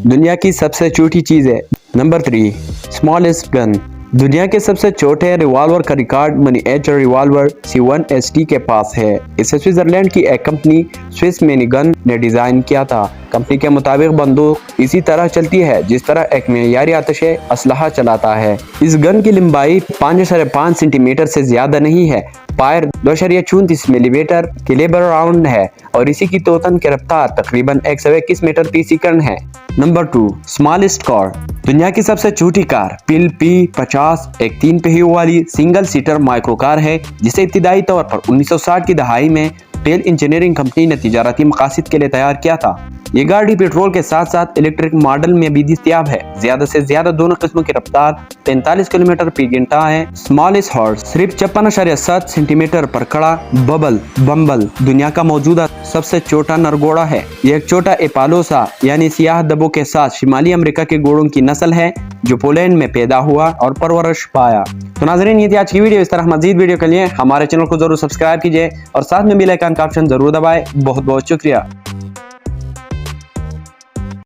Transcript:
दुनिया की सबसे छोटी चीज है। Number 3, smallest gun. दुनिया के सबसे छोटे रिवॉल्वर का रिकॉर्ड मिनीएचर रिवॉल्वर C1ST के पास है। इसे स्विट्जरलैंड की एक कंपनी स्विस मिनीगन ने डिजाइन किया था। कंपनी के मुताबिक बंदूक इसी तरह चलती है जिस तरह एक मेयारी आतिशे असलहा चलाता है। इस गन की लंबाई 5.5 सेंटीमीटर से ज्यादा नहीं है। फायर 2.34 मिलीमीटर कैलिबर राउंड है और इसी की तोतन की रफ्तार तकरीबन 121 मीटर प्रति सेकंड है। Number 2, smallest car. दुनिया की सबसे छोटी कार पिल P50 एक 3 पहियों वाली सिंगल सीटर माइक्रो कार है जिसे इब्तिदाई तौर पर 1960 की दहाई में टेल इंजीनियरिंग कंपनी ने तिजारती मकासद के लिए तैयार किया था। ये गाड़ी पेट्रोल के साथ साथ इलेक्ट्रिक मॉडल में भी दस्तयाब है। ज्यादा से ज्यादा दोनों किस्मों की रफ्तार 43 किलोमीटर प्रति घंटा है। स्मॉलेस्ट हॉर्स सिर्फ 56.7 सेंटीमीटर पर खड़ा बम्बल दुनिया का मौजूदा सबसे छोटा नरघोड़ा है। यह एक छोटा एपालोसा यानी सियाह दबों के साथ शिमाली अमेरिका के घोड़ों की नस्ल है जो पोलैंड में पैदा हुआ और परवरिश पाया। तो नाज़रीन, ये थी आज की वीडियो। इस तरह मजीद वीडियो के लिए हमारे चैनल को जरूर सब्सक्राइब कीजिए और साथ में बेल आइकन का ऑप्शन जरूर दबाएं। बहुत बहुत शुक्रिया।